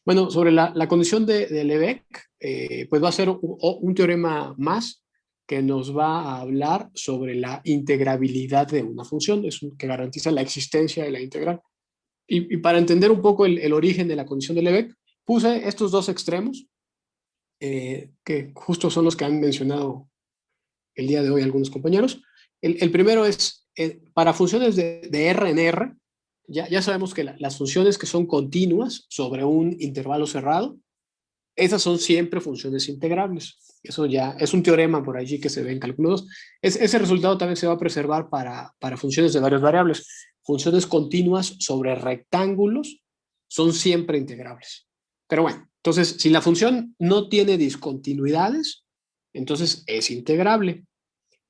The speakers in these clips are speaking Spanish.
Bueno, sobre la condición de Lebesgue, pues va a ser un teorema más que nos va a hablar sobre la integrabilidad de una función, que garantiza la existencia de la integral. Y para entender un poco el origen de la condición de Lebesgue, puse estos dos extremos, que justo son los que han mencionado el día de hoy algunos compañeros. El primero es, para funciones de R en R, ya sabemos que las funciones que son continuas sobre un intervalo cerrado, esas son siempre funciones integrables. Eso ya es un teorema por allí que se ve en cálculo 2. Ese resultado también se va a preservar para funciones de varias variables. Funciones continuas sobre rectángulos son siempre integrables. Pero bueno, entonces, si la función no tiene discontinuidades, entonces es integrable.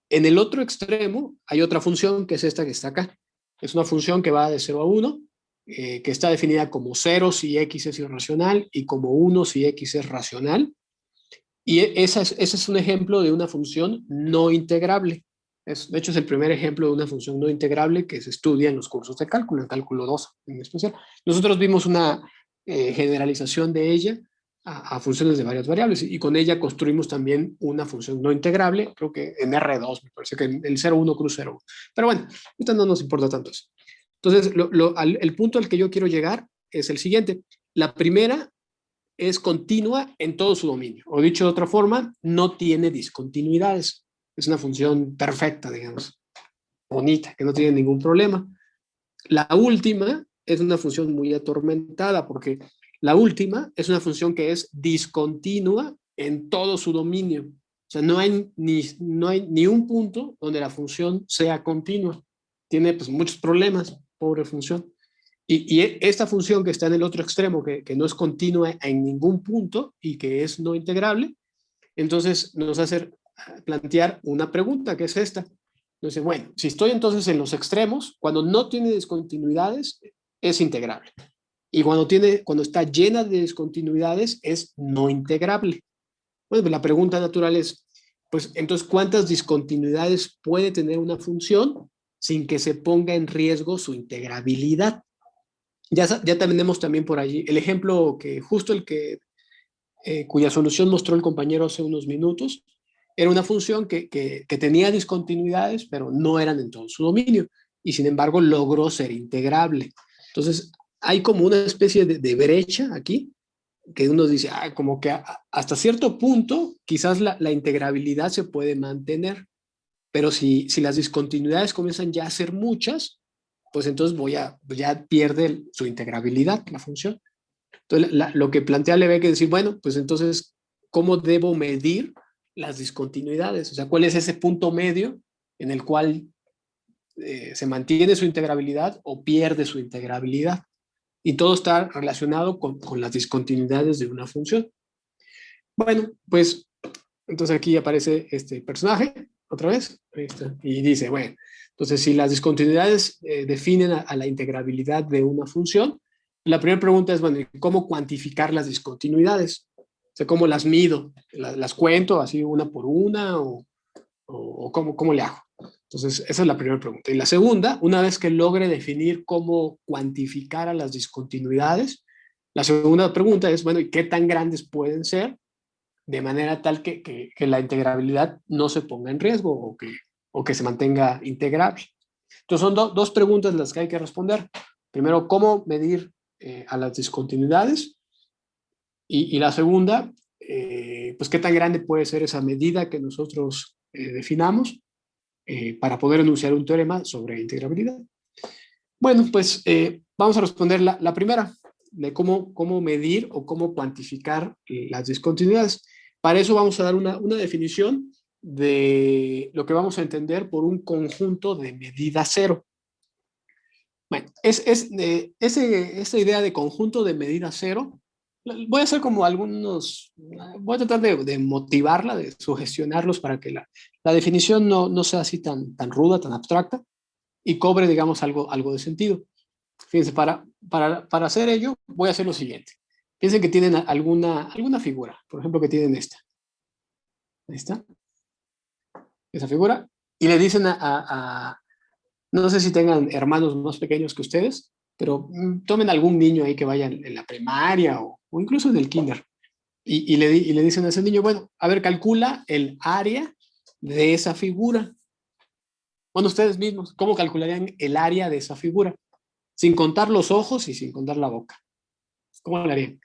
En el otro extremo hay otra función que es esta que está acá. Es una función que va de 0 a 1, que está definida como 0 si x es irracional y como 1 si x es racional. Y ese es un ejemplo de una función no integrable. De hecho, es el primer ejemplo de una función no integrable que se estudia en los cursos de cálculo, en cálculo 2 en especial. Nosotros vimos una generalización de ella a funciones de varias variables y con ella construimos también una función no integrable, creo que en R2, me parece que en el 0,1 cruz 0,1. Pero bueno, ahorita no nos importa tanto eso. Entonces, el punto al que yo quiero llegar es el siguiente. La primera es continua en todo su dominio. O dicho de otra forma, no tiene discontinuidades. Es una función perfecta, digamos, bonita, que no tiene ningún problema. La última es una función muy atormentada porque la última es una función que es discontinua en todo su dominio. O sea, no hay ni un punto donde la función sea continua. Tiene pues muchos problemas, pobre función. Esta función que está en el otro extremo, que no es continua en ningún punto y que es no integrable, entonces nos hace plantear una pregunta, que es esta. Entonces, bueno, si estoy entonces en los extremos, cuando no tiene discontinuidades, es integrable. Y cuando está llena de discontinuidades, es no integrable. Bueno, pues la pregunta natural es, pues entonces, ¿cuántas discontinuidades puede tener una función sin que se ponga en riesgo su integrabilidad? Ya tenemos también por allí el ejemplo justo cuya solución mostró el compañero hace unos minutos, era una función que tenía discontinuidades, pero no eran en todo su dominio, y sin embargo logró ser integrable. Entonces, hay como una especie de brecha aquí, que uno dice, como que hasta cierto punto, quizás la integrabilidad se puede mantener, pero si las discontinuidades comienzan ya a ser muchas, pues entonces ya pierde su integrabilidad la función. Entonces, lo que plantea Lebesgue es decir, bueno, pues entonces, ¿cómo debo medir las discontinuidades? O sea, ¿cuál es ese punto medio en el cual se mantiene su integrabilidad o pierde su integrabilidad? Y todo está relacionado con las discontinuidades de una función. Bueno, pues entonces aquí aparece este personaje, otra vez, ahí está, y dice, bueno, entonces si las discontinuidades definen a la integrabilidad de una función, la primera pregunta es, bueno, ¿cómo cuantificar las discontinuidades? O sea, ¿cómo las mido? ¿Las cuento así una por una o cómo le hago? Entonces, esa es la primera pregunta. Y la segunda, una vez que logre definir cómo cuantificar a las discontinuidades, la segunda pregunta es, bueno, ¿y qué tan grandes pueden ser de manera tal que la integrabilidad no se ponga en riesgo o que se mantenga integrable? Entonces son dos preguntas las que hay que responder. Primero, ¿cómo medir a las discontinuidades? Y la segunda, pues qué tan grande puede ser esa medida que nosotros definamos para poder enunciar un teorema sobre integrabilidad. Bueno, pues vamos a responder la primera, de cómo medir o cómo cuantificar las discontinuidades. Para eso vamos a dar una definición de lo que vamos a entender por un conjunto de medida cero. Bueno, esa idea de conjunto de medida cero, voy a hacer como voy a tratar de motivarla, de sugestionarlos para que la definición no sea así tan ruda, tan abstracta y cobre, digamos, algo de sentido. Fíjense, para hacer ello, voy a hacer lo siguiente. Piensen que tienen alguna figura, por ejemplo, que tienen esta. Ahí está, esa figura. Y le dicen no sé si tengan hermanos más pequeños que ustedes, pero tomen algún niño ahí que vaya en la primaria o incluso en el kinder. Y le dicen a ese niño, bueno, a ver, calcula el área de esa figura. Bueno, ustedes mismos, ¿cómo calcularían el área de esa figura? Sin contar los ojos y sin contar la boca. ¿Cómo lo harían?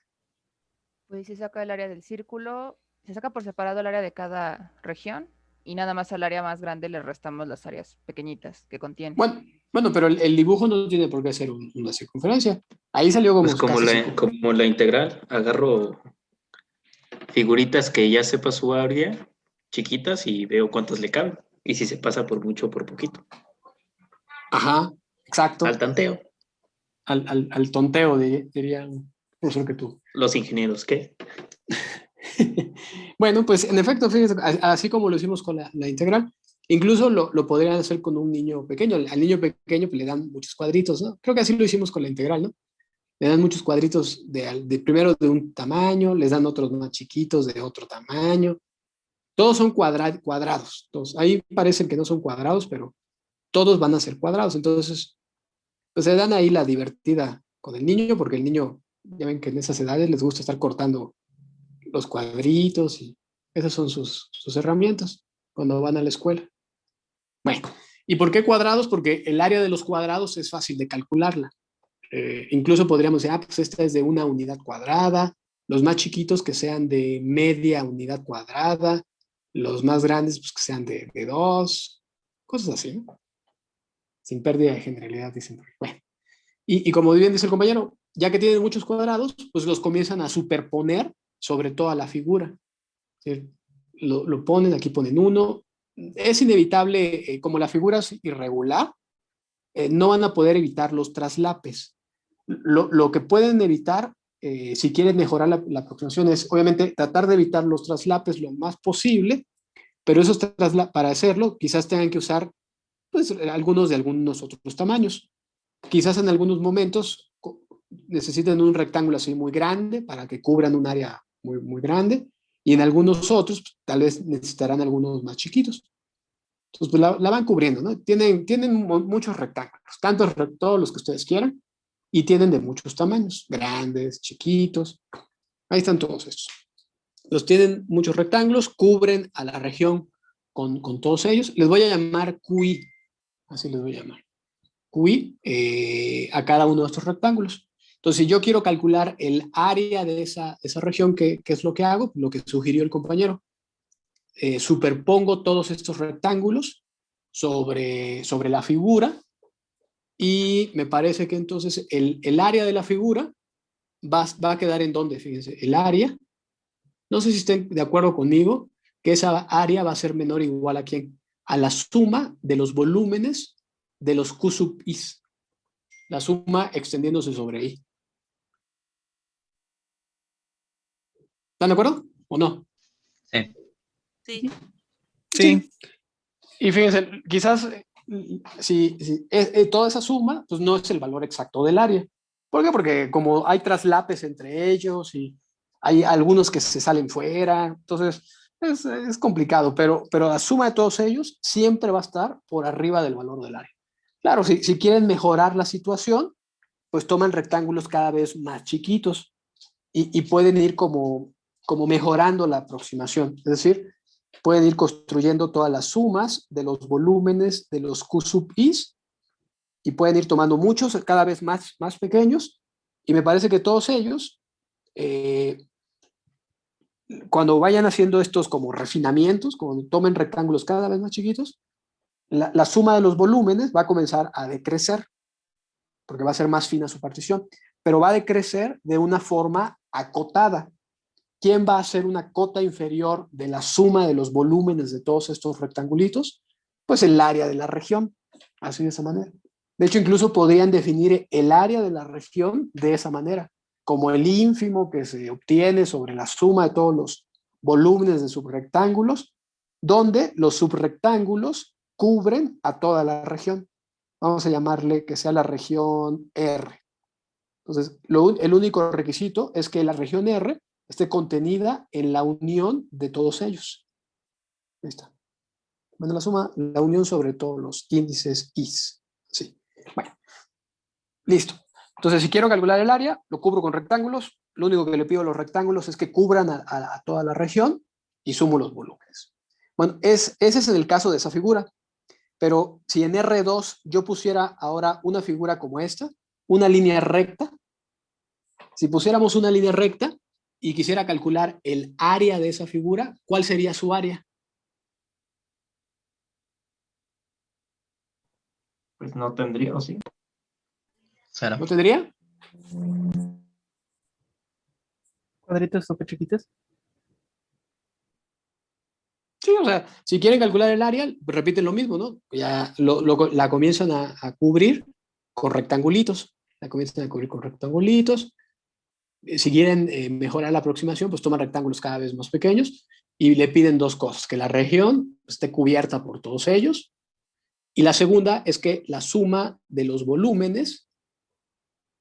Pues se saca el área del círculo, se saca por separado el área de cada región y nada más al área más grande le restamos las áreas pequeñitas que contiene. Bueno, bueno, pero el dibujo no tiene por qué ser una circunferencia. Ahí salió como Pues casi circunferencia. como la integral, agarro figuritas que ya sepa su área, chiquitas, y veo cuántas le caben. Y si se pasa por mucho o por poquito. Ajá, Al exacto. tanteo. Al tonteo, diría un profesor que tú. Los ingenieros, ¿qué? Bueno, pues en efecto, fíjate, así como lo hicimos con la integral, incluso lo podrían hacer con un niño pequeño. Al niño pequeño pues, le dan muchos cuadritos, ¿no? Creo que así lo hicimos con la integral, ¿no? Le dan muchos cuadritos primero de un tamaño, les dan otros más chiquitos de otro tamaño. Todos son cuadrados. Todos. Ahí parecen que no son cuadrados, pero todos van a ser cuadrados. Entonces, pues se dan ahí la divertida con el niño, porque el niño, ya ven que en esas edades les gusta estar cortando los cuadritos y esas son sus herramientas cuando van a la escuela. Bueno, ¿y por qué cuadrados? Porque el área de los cuadrados es fácil de calcularla. Incluso podríamos decir, pues esta es de una unidad cuadrada, los más chiquitos que sean de media unidad cuadrada, los más grandes pues que sean de dos, cosas así, ¿no? Sin pérdida de generalidad, dicen. Bueno, y como bien dice el compañero, ya que tienen muchos cuadrados, pues los comienzan a superponer sobre toda la figura. ¿Sí? Lo ponen, aquí ponen uno. Es inevitable, como la figura es irregular, no van a poder evitar los traslapes. Lo que pueden evitar, si quieren mejorar la aproximación, es obviamente tratar de evitar los traslapes lo más posible, pero esos para hacerlo quizás tengan que usar pues, algunos de algunos otros tamaños. Quizás en algunos momentos necesiten un rectángulo así muy grande para que cubran un área muy, muy grande, y en algunos otros pues, tal vez necesitarán algunos más chiquitos. Entonces, pues la van cubriendo, ¿no? Tienen muchos rectángulos, tantos, todos los que ustedes quieran, y tienen de muchos tamaños, grandes, chiquitos. Ahí están todos estos. Los tienen muchos rectángulos, cubren a la región con todos ellos. Les voy a llamar QI, así les voy a llamar. QI a cada uno de estos rectángulos. Entonces, si yo quiero calcular el área de esa región, ¿qué es lo que hago? Lo que sugirió el compañero. Superpongo todos estos rectángulos sobre la figura y me parece que entonces el área de la figura va a quedar en donde, fíjense, el área, no sé si estén de acuerdo conmigo, que esa área va a ser menor o igual a quién, a la suma de los volúmenes de los Q sub i's, la suma extendiéndose sobre I. ¿Están de acuerdo o no? Sí. Sí. Sí. Sí. Y fíjense, quizás si toda esa suma, pues no es el valor exacto del área. ¿Por qué? Porque como hay traslapes entre ellos y hay algunos que se salen fuera, entonces es complicado, pero la suma de todos ellos siempre va a estar por arriba del valor del área. Claro, si quieren mejorar la situación, pues toman rectángulos cada vez más chiquitos y pueden ir como mejorando la aproximación. Es decir, pueden ir construyendo todas las sumas de los volúmenes de los Q sub i's y pueden ir tomando muchos, cada vez más pequeños. Y me parece que todos ellos, eh, cuando vayan haciendo estos como refinamientos, cuando tomen rectángulos cada vez más chiquitos, la suma de los volúmenes va a comenzar a decrecer, porque va a ser más fina su partición, pero va a decrecer de una forma acotada. ¿Quién va a ser una cota inferior de la suma de los volúmenes de todos estos rectangulitos? Pues el área de la región, así de esa manera. De hecho, incluso podrían definir el área de la región de esa manera, como el ínfimo que se obtiene sobre la suma de todos los volúmenes de subrectángulos, donde los subrectángulos cubren a toda la región. Vamos a llamarle que sea la región R. Entonces, el único requisito es que la región R esté contenida en la unión de todos ellos. Ahí está. Bueno, la suma, la unión sobre todos los índices is. Sí. Bueno, listo. Entonces, si quiero calcular el área, lo cubro con rectángulos. Lo único que le pido a los rectángulos es que cubran a toda la región y sumo los volúmenes. Bueno, ese es el caso de esa figura. Pero si en R2 yo pusiera ahora una figura como esta, una línea recta, si pusiéramos una línea recta y quisiera calcular el área de esa figura, ¿cuál sería su área? Pues no tendría, ¿o sí? Cero. ¿No tendría? Cuadritos súper chiquitos. Sí, o sea, si quieren calcular el área, repiten lo mismo, ¿no? Ya la comienzan a cubrir con rectangulitos. La comienzan a cubrir con rectangulitos. Si quieren mejorar la aproximación, pues toman rectángulos cada vez más pequeños y le piden dos cosas: que la región esté cubierta por todos ellos, y la segunda es que la suma de los volúmenes,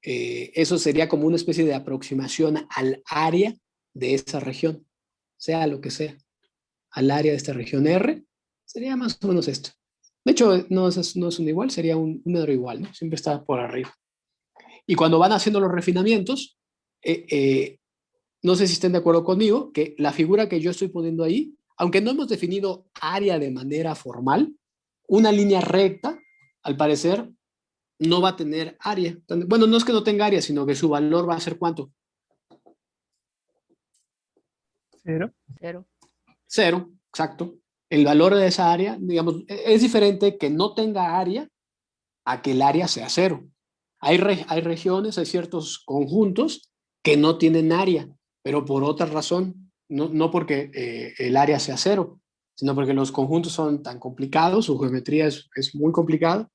eso sería como una especie de aproximación al área de esa región, sea lo que sea, al área de esta región R, sería más o menos esto. De hecho, no es un igual, sería un número igual, ¿no? Siempre está por arriba. Y cuando van haciendo los refinamientos, no sé si estén de acuerdo conmigo, que la figura que yo estoy poniendo ahí, aunque no hemos definido área de manera formal, una línea recta, al parecer, no va a tener área. Bueno, no es que no tenga área, sino que su valor va a ser ¿cuánto? 0. 0. 0, exacto. El valor de esa área, digamos, es diferente que no tenga área a que el área sea 0. Hay regiones, hay ciertos conjuntos que no tienen área, pero por otra razón, no porque el área sea 0, sino porque los conjuntos son tan complicados, su geometría es muy complicada,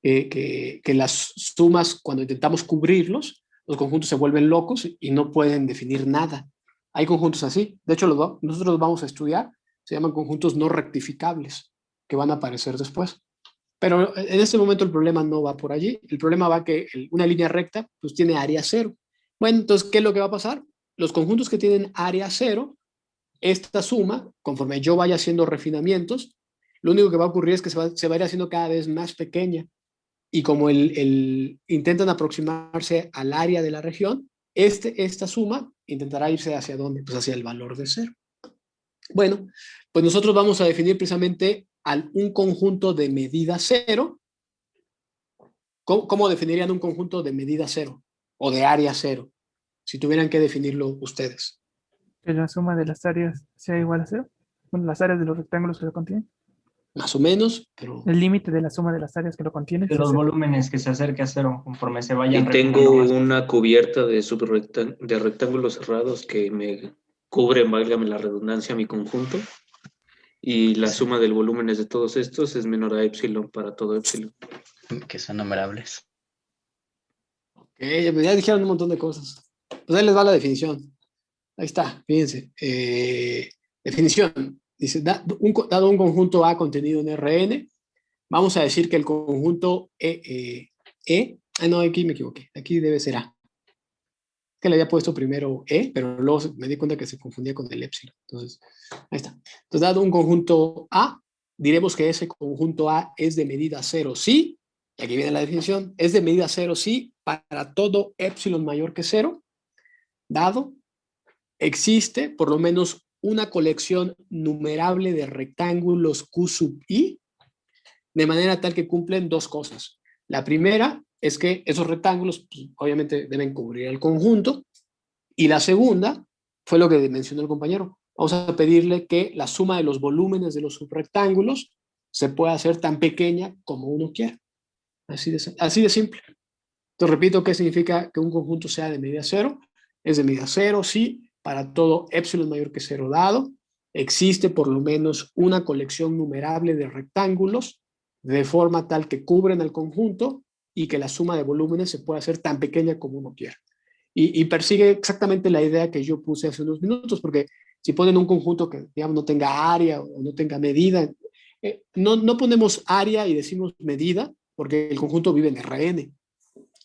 que las sumas, cuando intentamos cubrirlos, los conjuntos se vuelven locos y no pueden definir nada. Hay conjuntos así. De hecho, nosotros los vamos a estudiar. Se llaman conjuntos no rectificables, que van a aparecer después. Pero en este momento el problema no va por allí. El problema va que una línea recta pues tiene área 0. Bueno, entonces, ¿qué es lo que va a pasar? Los conjuntos que tienen área 0, esta suma, conforme yo vaya haciendo refinamientos, lo único que va a ocurrir es que se va a ir haciendo cada vez más pequeña. Y como intentan aproximarse al área de la región, esta suma intentará irse hacia dónde? Pues hacia el valor de 0. Bueno, pues nosotros vamos a definir precisamente un conjunto de medida 0. ¿Cómo definirían un conjunto de medida 0 o de área 0? Si tuvieran que definirlo ustedes. Que la suma de las áreas sea igual a 0. Bueno, las áreas de los rectángulos que lo contienen. Más o menos, pero... El límite de la suma de las áreas que lo contienen. De los volúmenes que se acerque a 0 conforme se vayan. Y tengo una cubierta de rectángulos cerrados que me cubren, válgame la redundancia, mi conjunto. Y la suma del volumen de todos estos es menor a epsilon para todo epsilon. Que son numerables. Ok, ya dijeron un montón de cosas. Pues ahí les va la definición. Ahí está, fíjense. Definición. Dice, dado un conjunto A contenido en Rn, vamos a decir que el conjunto no, aquí me equivoqué. Aquí debe ser A. Que le había puesto primero pero luego me di cuenta que se confundía con el epsilon. Entonces, ahí está. Entonces, dado un conjunto A, diremos que ese conjunto A es de medida 0 sí, y aquí viene la definición, es de medida 0 sí para todo epsilon mayor que 0, dado existe por lo menos una colección numerable de rectángulos Q sub I, de manera tal que cumplen dos cosas. La primera es que esos rectángulos pues, obviamente deben cubrir el conjunto, y la segunda fue lo que mencionó el compañero. Vamos a pedirle que la suma de los volúmenes de los subrectángulos se pueda hacer tan pequeña como uno quiera. Así de simple. Entonces repito, ¿qué significa que un conjunto sea de medida 0? Es de medida 0, sí, para todo epsilon mayor que 0 dado, existe por lo menos una colección numerable de rectángulos de forma tal que cubren el conjunto y que la suma de volúmenes se pueda hacer tan pequeña como uno quiera. Y persigue exactamente la idea que yo puse hace unos minutos, porque si ponen un conjunto que, digamos, no tenga área o no tenga medida, no ponemos área y decimos medida, porque el conjunto vive en Rn.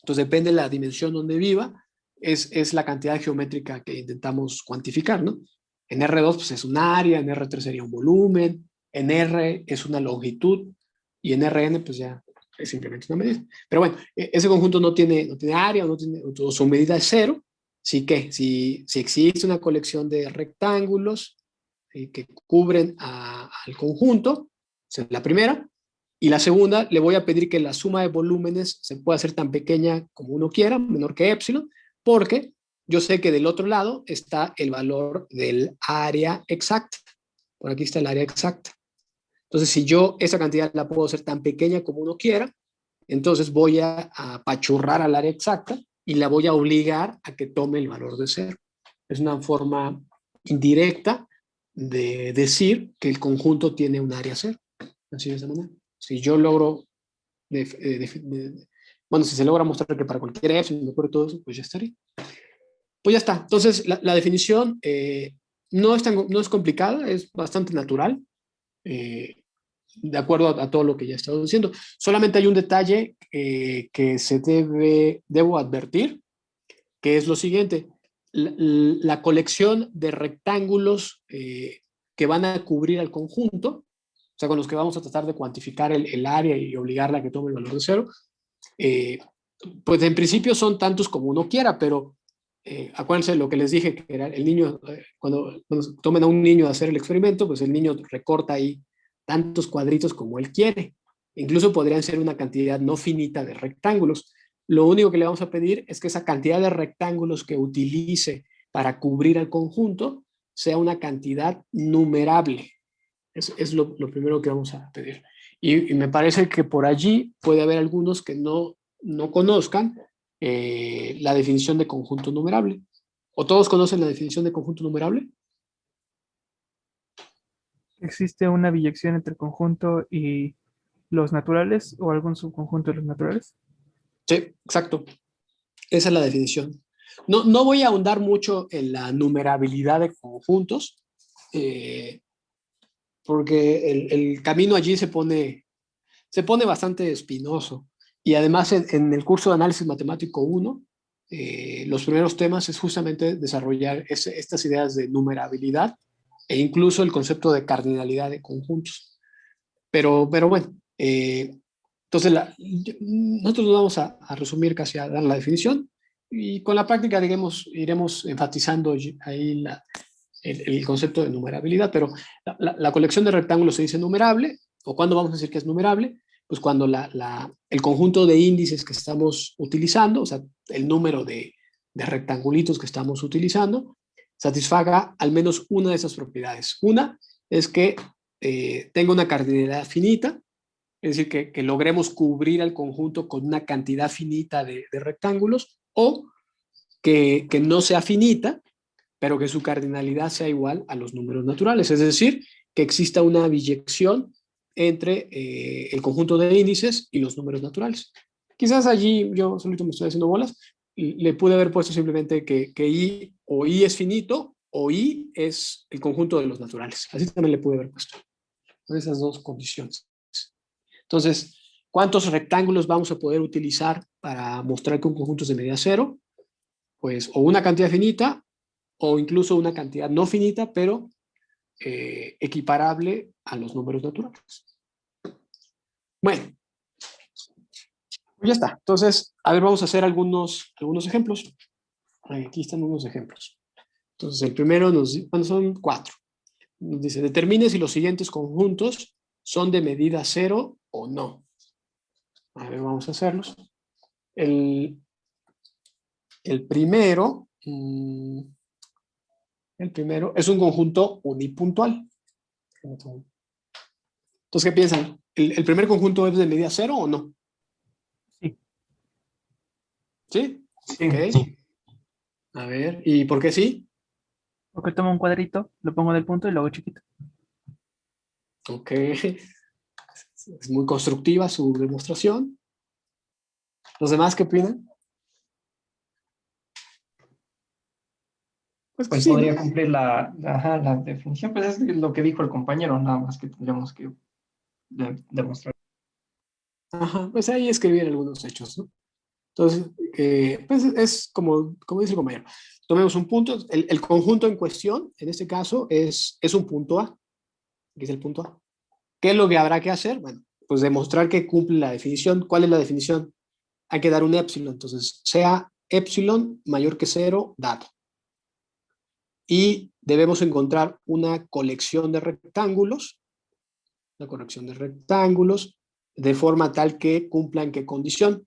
Entonces depende de la dimensión donde viva, es la cantidad geométrica que intentamos cuantificar, ¿no? En R2 pues es un área, en R3 sería un volumen, en R es una longitud, y en Rn pues ya es simplemente una medida. Pero bueno, ese conjunto no tiene área, su medida es 0. Así que si existe una colección de rectángulos que cubren al conjunto, esa es la primera. Y la segunda, le voy a pedir que la suma de volúmenes se pueda hacer tan pequeña como uno quiera, menor que epsilon, porque yo sé que del otro lado está el valor del área exacta. Por aquí está el área exacta. Entonces, si yo esa cantidad la puedo hacer tan pequeña como uno quiera, entonces voy a apachurrar al área exacta y la voy a obligar a que tome el valor de 0. Es una forma indirecta de decir que el conjunto tiene un área 0. Así de esa manera. Si yo logro, bueno, si se logra mostrar que para cualquier epsilon, me acuerdo todo eso, pues ya estaría. Pues ya está. Entonces, la definición no es complicada, es bastante natural, de acuerdo a todo lo que ya he estado diciendo. Solamente hay un detalle que debo advertir, que es lo siguiente. La colección de rectángulos que van a cubrir al conjunto, o sea, con los que vamos a tratar de cuantificar el área y obligarla a que tome el valor de 0, pues en principio son tantos como uno quiera, pero acuérdense lo que les dije, que era el niño, cuando tomen a un niño a hacer el experimento, pues el niño recorta ahí tantos cuadritos como él quiere. Incluso podrían ser una cantidad no finita de rectángulos. Lo único que le vamos a pedir es que esa cantidad de rectángulos que utilice para cubrir al conjunto sea una cantidad numerable. Es lo primero que vamos a pedir. Y me parece que por allí puede haber algunos que no conozcan la definición de conjunto numerable. ¿O todos conocen la definición de conjunto numerable? ¿Existe una biyección entre el conjunto y los naturales o algún subconjunto de los naturales? Sí, exacto. Esa es la definición. No voy a ahondar mucho en la numerabilidad de conjuntos, porque el camino allí se pone bastante espinoso. Y además en el curso de análisis matemático 1, los primeros temas es justamente desarrollar estas ideas de numerabilidad e incluso el concepto de cardinalidad de conjuntos. Pero bueno, entonces nosotros nos vamos a resumir casi a dar la definición y con la práctica, digamos, iremos enfatizando ahí el concepto de numerabilidad, pero la colección de rectángulos se dice numerable, o cuando vamos a decir que es numerable, pues cuando el conjunto de índices que estamos utilizando, o sea, el número de rectangulitos que estamos utilizando, satisfaga al menos una de esas propiedades. Una es que tenga una cardinalidad finita, es decir, que logremos cubrir al conjunto con una cantidad finita de rectángulos, o que no sea finita, pero que su cardinalidad sea igual a los números naturales, es decir, que exista una biyección entre el conjunto de índices y los números naturales. Quizás allí yo solito me estoy haciendo bolas, y le pude haber puesto simplemente que I o I es finito o I es el conjunto de los naturales. Así también le pude haber puesto. Con esas dos condiciones. Entonces, ¿cuántos rectángulos vamos a poder utilizar para mostrar que un conjunto es de medida 0? Pues o una cantidad finita o incluso una cantidad no finita, pero equiparable a los números naturales. Bueno, pues ya está. Entonces, a ver, vamos a hacer algunos ejemplos. Aquí están unos ejemplos. Entonces, el primero son 4. Nos dice, determine si los siguientes conjuntos son de medida 0 o no. A ver, vamos a hacerlos. El primero es un conjunto unipuntual. Entonces, ¿qué piensan? ¿El primer conjunto es de medida 0 o no? Sí. ¿Sí? Sí. Ok. A ver, ¿y por qué sí? Porque tomo un cuadrito, lo pongo en el punto y lo hago chiquito. Ok. Es muy constructiva su demostración. ¿Los demás qué opinan? Pues sí, podría ¿no? cumplir la definición, pues es lo que dijo el compañero, nada más que tendríamos que demostrar. Ajá, pues ahí escribir algunos hechos, ¿no? Entonces, pues es como dice el compañero. Tomemos un punto, el conjunto en cuestión, en este caso, es un punto A. Aquí es el punto A. ¿Qué es lo que habrá que hacer? Bueno, pues demostrar que cumple la definición. ¿Cuál es la definición? Hay que dar un épsilon, entonces sea épsilon mayor que 0 dado. Y debemos encontrar una colección de rectángulos, de forma tal que cumplan qué condición,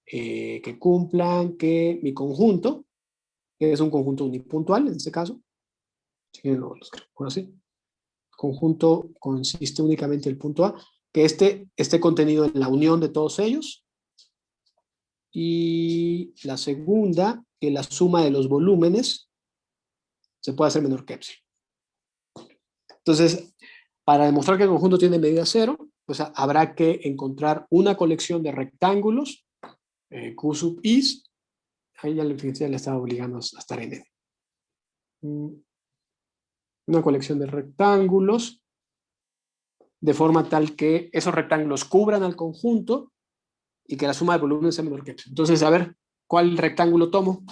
que cumplan que mi conjunto, que es un conjunto unipuntual en este caso, si lo escribo así, conjunto consiste únicamente del punto A, que esté contenido en la unión de todos ellos. Y la segunda, que la suma de los volúmenes se puede hacer menor que epsilon. Entonces, para demostrar que el conjunto tiene medida 0, pues habrá que encontrar una colección de rectángulos, Q sub is, ahí ya le estaba obligando a estar en N. Una colección de rectángulos, de forma tal que esos rectángulos cubran al conjunto y que la suma de volúmenes sea menor que epsilon. Entonces, a ver, ¿cuál rectángulo tomo?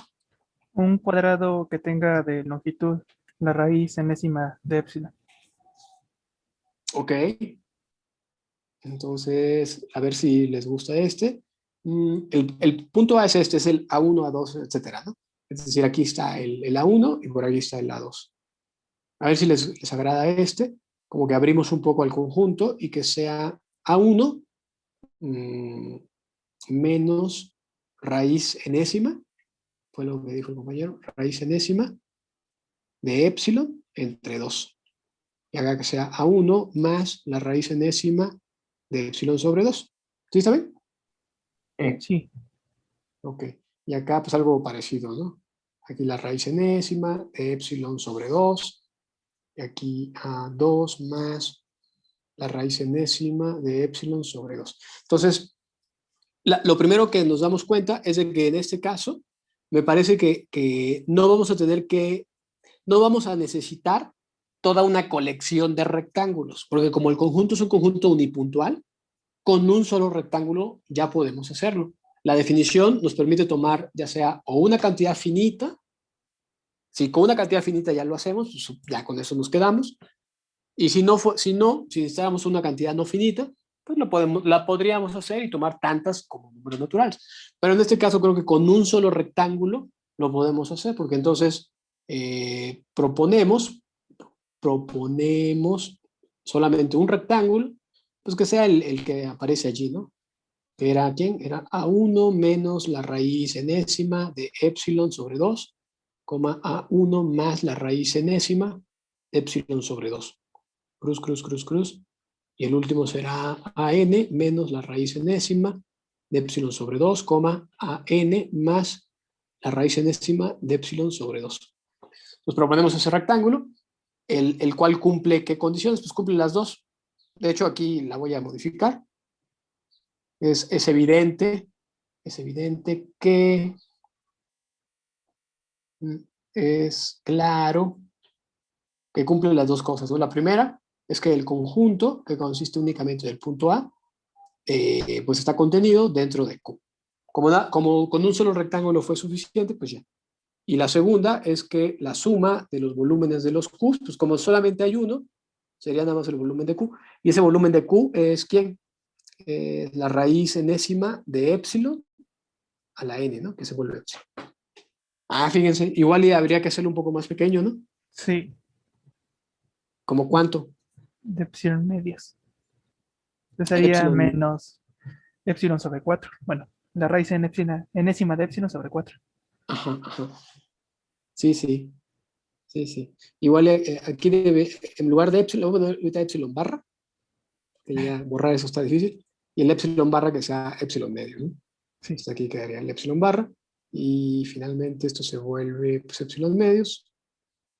Un cuadrado que tenga de longitud la raíz enésima de épsilon. Ok. Entonces, a ver si les gusta este. El punto A es este, es el A1, A2, etcétera, ¿no? Es decir, aquí está el A1 y por aquí está el A2. A ver si les agrada este. Como que abrimos un poco al conjunto y que sea A1 menos raíz enésima, fue lo que dijo el compañero, raíz enésima de épsilon entre 2. Y haga que sea A1 más la raíz enésima de epsilon sobre 2. ¿Sí está bien? Sí. Ok. Y acá pues algo parecido, ¿no? Aquí la raíz enésima de epsilon sobre 2. Y aquí A2 más la raíz enésima de epsilon sobre 2. Entonces, lo primero que nos damos cuenta es de que en este caso me parece que no vamos a tener que, no vamos a necesitar toda una colección de rectángulos, porque como el conjunto es un conjunto unipuntual, con un solo rectángulo ya podemos hacerlo. La definición nos permite tomar ya sea o una cantidad finita, si con una cantidad finita ya lo hacemos, pues ya con eso nos quedamos, y si necesitáramos una cantidad no finita, pues la podríamos hacer y tomar tantas como números naturales. Pero en este caso creo que con un solo rectángulo lo podemos hacer, porque entonces proponemos solamente un rectángulo, pues que sea el que aparece allí, ¿no? Que era ¿quién? Era A1 menos la raíz enésima de epsilon sobre 2, A1 más la raíz enésima de epsilon sobre 2. Cruz, cruz, cruz, cruz. Y el último será AN menos la raíz enésima de epsilon sobre 2, AN más la raíz enésima de epsilon sobre 2. Nos proponemos ese rectángulo, el cual cumple ¿qué condiciones? Pues cumple las dos. De hecho, aquí la voy a modificar. Es evidente que es claro que cumple las dos cosas, ¿no? La primera es que el conjunto, que consiste únicamente del punto A, pues está contenido dentro de Q. Como con un solo rectángulo fue suficiente, pues ya. Y la segunda es que la suma de los volúmenes de los Q, pues como solamente hay uno, sería nada más el volumen de Q. Y ese volumen de Q es ¿quién? La raíz enésima de epsilon a la n, ¿no? Que se vuelve epsilon. Fíjense, igual y habría que hacerlo un poco más pequeño, ¿no? Sí, ¿Como cuánto? de epsilon medias. Sería Epsilon. menos epsilon sobre 4. Bueno, la raíz enésima de epsilon sobre 4. Ajá, ajá. Sí, sí. Sí, sí. Igual aquí en lugar de epsilon, bueno, ahorita epsilon barra, que ya borrar eso está difícil, y el epsilon barra que sea epsilon medio, ¿no? Sí. Entonces aquí quedaría el epsilon barra, y finalmente esto se vuelve pues, epsilon medios,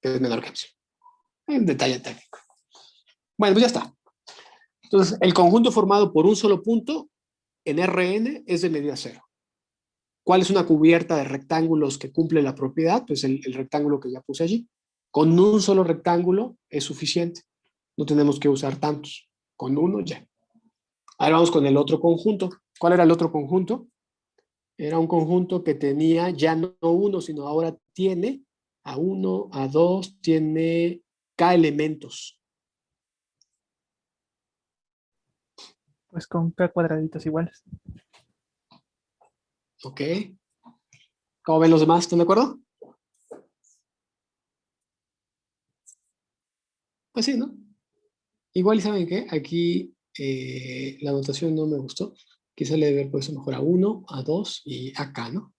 que es menor que epsilon. Hay un detalle técnico. Bueno, pues ya está. Entonces, el conjunto formado por un solo punto en Rn es de medida 0. ¿Cuál es una cubierta de rectángulos que cumple la propiedad? Pues el rectángulo que ya puse allí. Con un solo rectángulo es suficiente. No tenemos que usar tantos. Con uno ya. Ahora vamos con el otro conjunto. ¿Cuál era el otro conjunto? Era un conjunto que tenía ya no uno, sino ahora tiene A1, A2, tiene K elementos. Pues con K cuadraditos iguales. Ok. ¿Cómo ven los demás? ¿Están de acuerdo? Pues sí, ¿no? Igual, ¿y saben qué? Aquí la anotación no me gustó. Quizá le debe haber puesto mejor a 1, a 2 y acá, ¿no?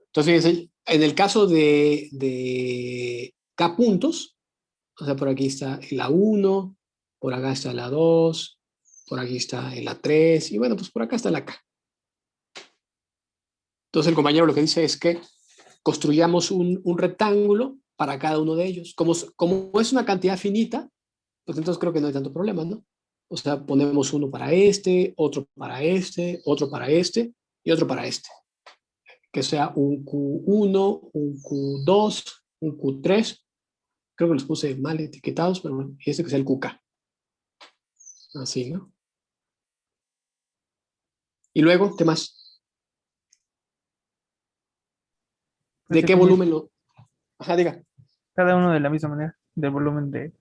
Entonces, fíjense, en el caso de K puntos, o sea, por aquí está el A1, por acá está el A2, por aquí está el A3, y bueno, pues por acá está el AK. Entonces el compañero lo que dice es que construyamos un rectángulo para cada uno de ellos. Como es una cantidad finita, pues entonces creo que no hay tanto problema, ¿no? O sea, ponemos uno para este, otro para este, otro para este y otro para este. Que sea un Q1, un Q2, un Q3. Creo que los puse mal etiquetados, pero bueno, y este que sea el QK. Así, ¿no? Y luego, ¿qué más? Pues ¿De qué definir volumen lo...? Ajá, diga. cada uno de la misma manera, del volumen de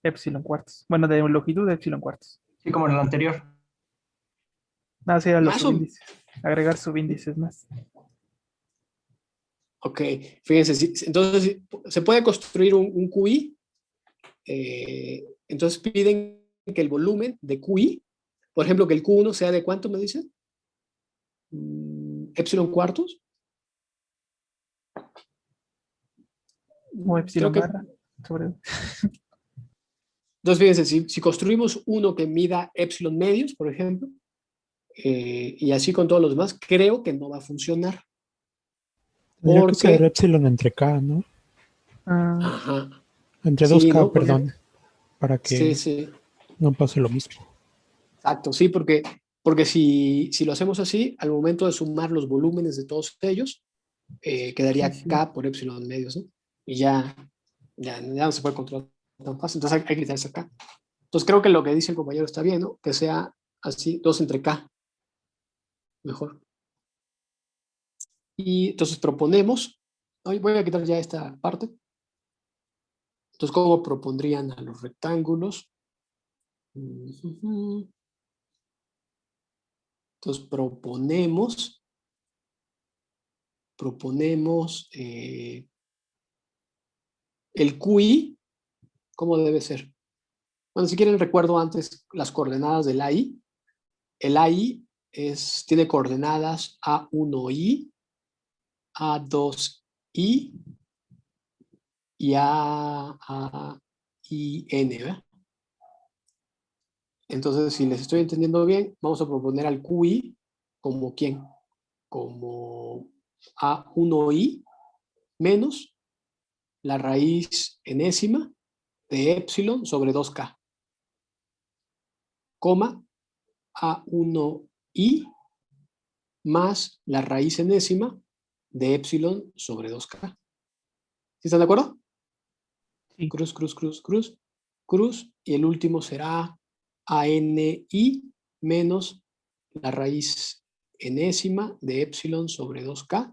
epsilon cuartos. Bueno, de longitud de epsilon cuartos. Sí, como en el anterior. Nada, sí, los Más o... subíndices. Agregar subíndices más. Ok, fíjense, entonces se puede construir un QI, entonces piden que el volumen de QI, por ejemplo, que el Q1 sea de ¿cuánto me dicen? Epsilon cuartos. O Creo epsilon que, barra. Sobre... entonces fíjense, si construimos uno que mida epsilon medios, por ejemplo, y así con todos los demás, creo que no va a funcionar. Tendría que ser Porque, epsilon entre K, ¿no? Ah, ajá, Entre sí, 2K, ¿no? perdón, para Sí, que sí, no pase lo mismo. exacto, sí, porque si lo hacemos así, al momento de sumar los volúmenes de todos ellos, sí, quedaría sí. K por epsilon medios, ¿no? Y ya no se puede controlar tan fácil, entonces hay que quitarse acá. Entonces creo que lo que dice el compañero está bien, ¿no? Que sea así, 2 entre K, mejor. Y entonces proponemos, hoy voy a quitar ya esta parte. Entonces, ¿cómo propondrían a los rectángulos? Entonces, proponemos el QI, ¿cómo debe ser? Bueno, si quieren recuerdo antes las coordenadas del AI. El AI tiene coordenadas A1I, A2I y AIN, ¿verdad? Entonces, si les estoy entendiendo bien, vamos a proponer al QI como ¿quién? Como A1I menos la raíz enésima de epsilon sobre 2K, coma A1I más la raíz enésima de epsilon sobre 2K. ¿Sí están de acuerdo? Sí. Cruz, cruz, cruz, cruz, cruz. Y el último será ANI menos la raíz enésima de epsilon sobre 2K,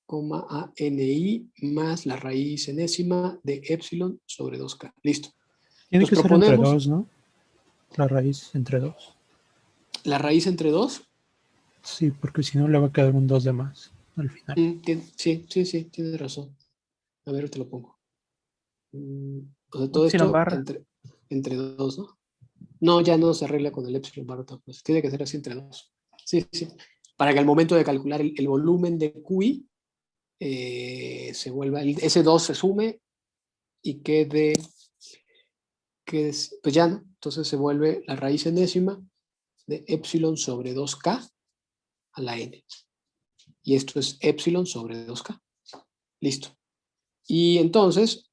coma ANI más la raíz enésima de epsilon sobre 2K. Listo. Tiene Entonces que ser entre proponemos 2, ¿no? La raíz entre 2. la raíz entre 2. Sí, porque si no le va a quedar un 2 de más al final. Sí, sí, sí, tienes razón. A ver, te lo pongo. O sea, todo Epsilon esto barra. entre 2, ¿no? No, ya no se arregla con el epsilon barra, pues tiene que ser así entre 2. Sí, sí. Para que al momento de calcular el volumen de QI se vuelva, ese 2 se sume y pues ya no. Entonces se vuelve la raíz enésima de epsilon sobre 2K a la n. Y esto es epsilon sobre 2K. Listo. Y entonces,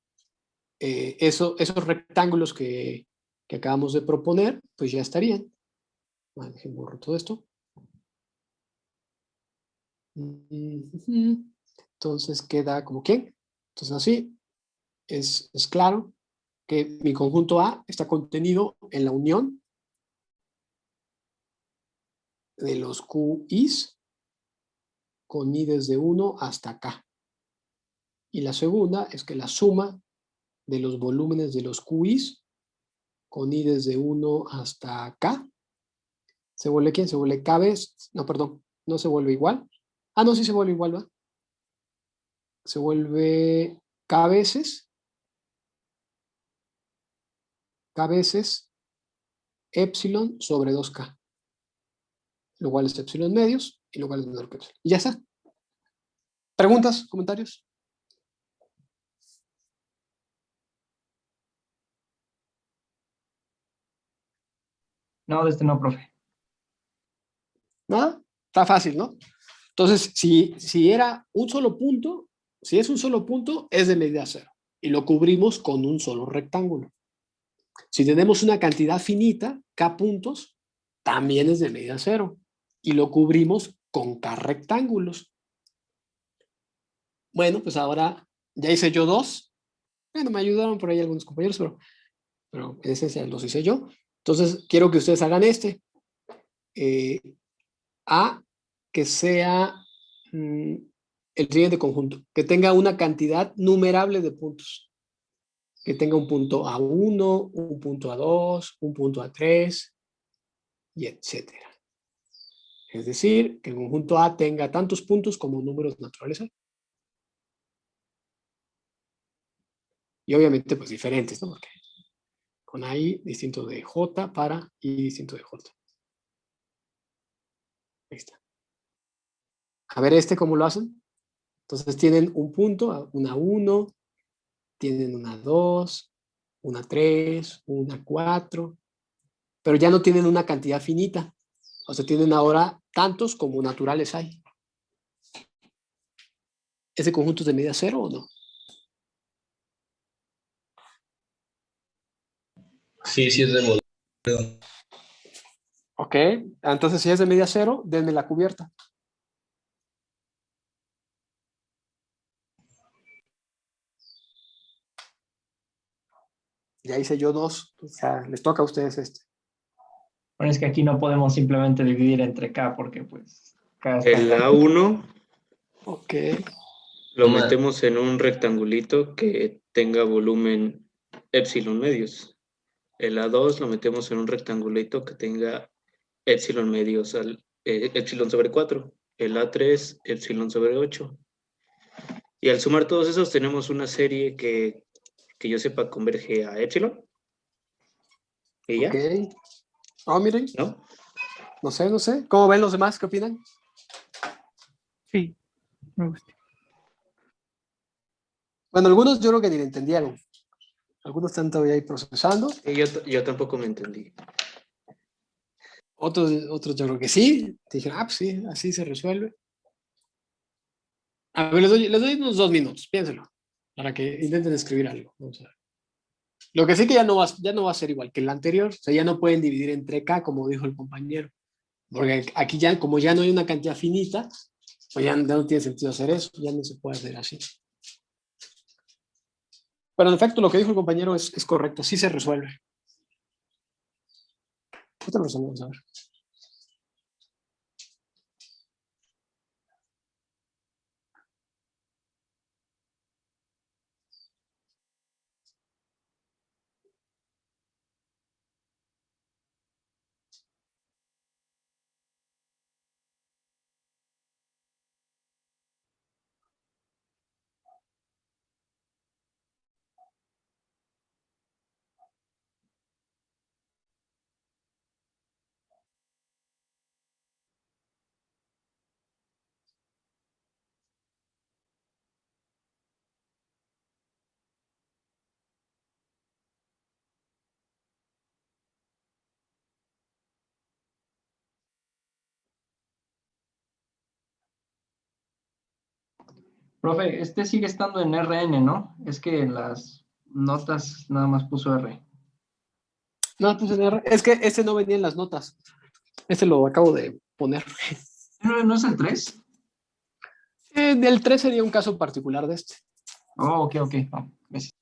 esos rectángulos que acabamos de proponer, pues ya estarían. Vale, dejen borro todo esto. Entonces queda como quién. Entonces así es claro que mi conjunto A está contenido en la unión de los QIs con I desde 1 hasta K. Y la segunda es que la suma de los volúmenes de los QIs con i desde 1 hasta k. ¿Se vuelve quién? Se vuelve k veces. No, perdón, no se vuelve igual. Ah, no, sí se vuelve igual, ¿va? Se vuelve k veces epsilon sobre 2k, lo cual es epsilon medios y lo cual es menor que epsilon. Y ya está. ¿Preguntas? ¿Comentarios? No, no, profe. ¿Nada? Está fácil, ¿no? Entonces, si era un solo punto, si es un solo punto, es de medida cero. Y lo cubrimos con un solo rectángulo. Si tenemos una cantidad finita, k puntos, también es de medida cero. Y lo cubrimos con k rectángulos. Bueno, pues ahora ya hice yo dos. Bueno, me ayudaron por ahí algunos compañeros, pero en esencia los hice yo. Entonces, quiero que ustedes hagan este. A que sea el siguiente conjunto, que tenga una cantidad numerable de puntos, que tenga un punto A1, un punto A2, un punto A3, y etcétera. Es decir, que el conjunto A tenga tantos puntos como números naturales hay. Y obviamente, pues diferentes, ¿no? Porque con I distinto de J para I distinto de J. Ahí está. A ver cómo lo hacen. Entonces tienen un punto, una 1, tienen una 2, una 3, una 4, pero ya no tienen una cantidad finita. O sea, tienen ahora tantos como naturales hay. ¿Ese conjunto es de medida cero o no? Sí, sí es de modelo. Ok, entonces si es de medida cero, denme la cubierta. Ya hice yo dos, pues ya les toca a ustedes este. Bueno, es que aquí no podemos simplemente dividir entre K porque pues K está El A1 Ok, lo Ma- metemos en un rectangulito que tenga volumen epsilon medios. El A2 lo metemos en un rectangulito que tenga epsilon medios, epsilon sobre 4. El A3, epsilon sobre 8. Y al sumar todos esos tenemos una serie que yo sepa converge a epsilon. Y ya, ok. Oh, miren, ¿no? no sé, no sé. ¿Cómo ven los demás? ¿Qué opinan? Sí, me gusta. Bueno, algunos yo creo que ni lo entendieron. Algunos están todavía ahí procesando. Y yo tampoco me entendí. Otros yo creo que sí. Dijeron, pues sí, así se resuelve. A ver, les doy unos 2 minutos, piénselo, para que intenten escribir algo. Vamos a ver. Lo que sí que ya no va a ser igual que el anterior. O sea, ya no pueden dividir entre K, como dijo el compañero. Porque aquí ya, como ya no hay una cantidad finita, pues ya no tiene sentido hacer eso. Ya no se puede hacer así. Pero en efecto, lo que dijo el compañero es correcto. Sí se resuelve. ¿Qué te lo resolvemos? A ver. Profe, este sigue estando en RN, ¿no? Es que en las notas nada más puso R. No, pues es que este no venía en las notas. Este lo acabo de poner. ¿No es el 3? Del 3 sería un caso particular de este. Oh, ok, ok. Oh, gracias.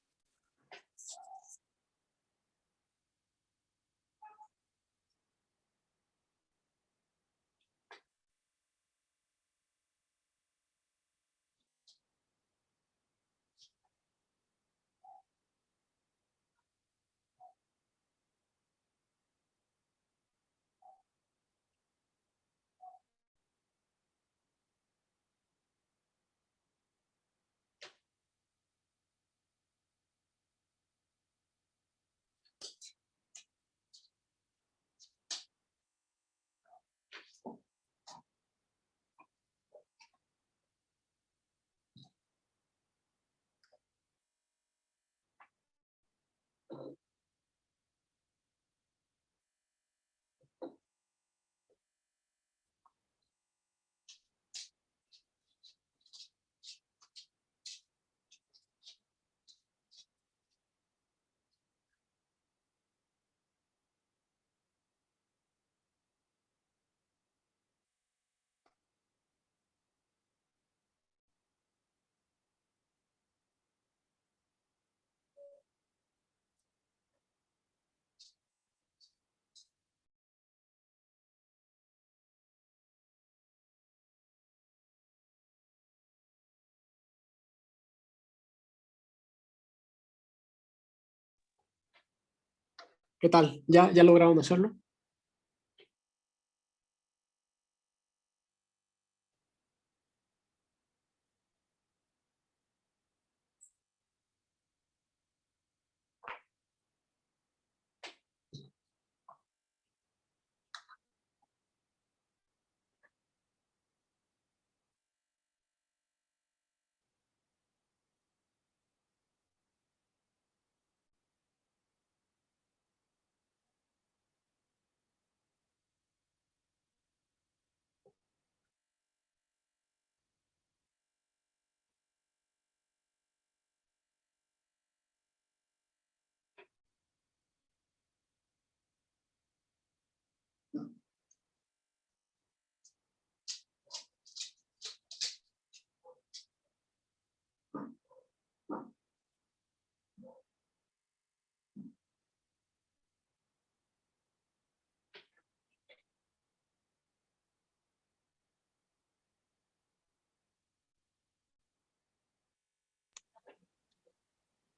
¿Qué tal? ¿Ya lograron hacerlo?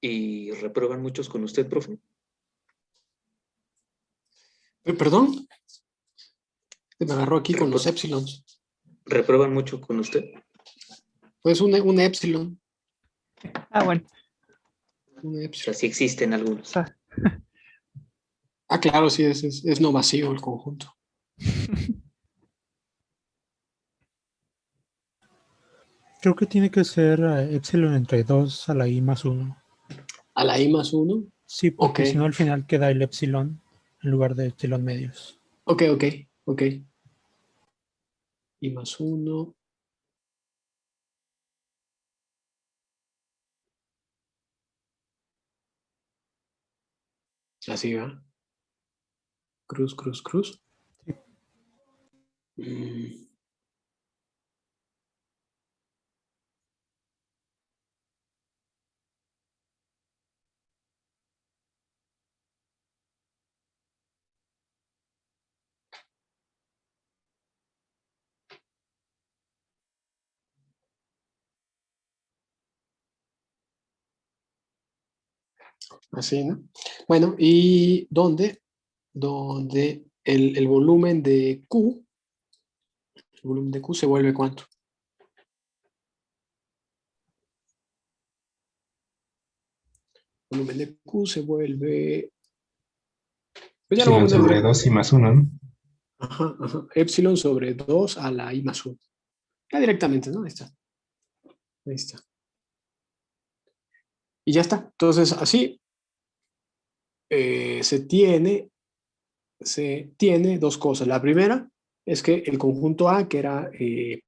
¿Y reprueban muchos con usted, profe? ¿Perdón? Me agarró aquí con los épsilons. ¿Reprueban mucho con usted? Pues un épsilon. Bueno. Un O épsilon. sea, sí existen O algunos. sea, Claro, sí, es no masivo el conjunto. Creo que tiene que ser epsilon entre 2 a la i más 1. ¿A la i más 1? Sí, porque Ok. si no al final queda el epsilon en lugar de epsilon medios. Ok. I más 1. Así va. Cruz. Mm, Así, ¿no? Bueno, ¿y dónde? Donde el volumen de Q, se vuelve ¿cuánto? El volumen de Q se vuelve... Pues ya lo voy a Epsilon poner sobre directo. 2 y más 1, ¿no? Ajá. Epsilon sobre 2 a la i más 1. Ya directamente, ¿no? Ahí está. Y ya está. Entonces, así se tiene dos cosas. La primera es que el conjunto A, que era el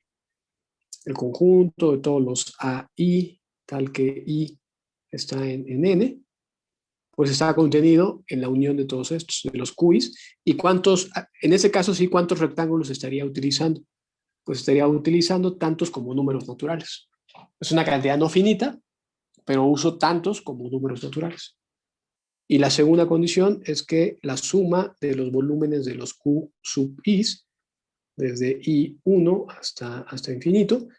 conjunto de todos los AI, tal que I está en N, pues está contenido en la unión de todos estos, de los QIs. ¿Y cuántos, en ese caso sí, cuántos rectángulos estaría utilizando? Pues estaría utilizando tantos como números naturales. Es una cantidad no finita, pero uso tantos como números naturales. Y la segunda condición es que la suma de los volúmenes de los Q sub Is, desde I1 hasta infinito,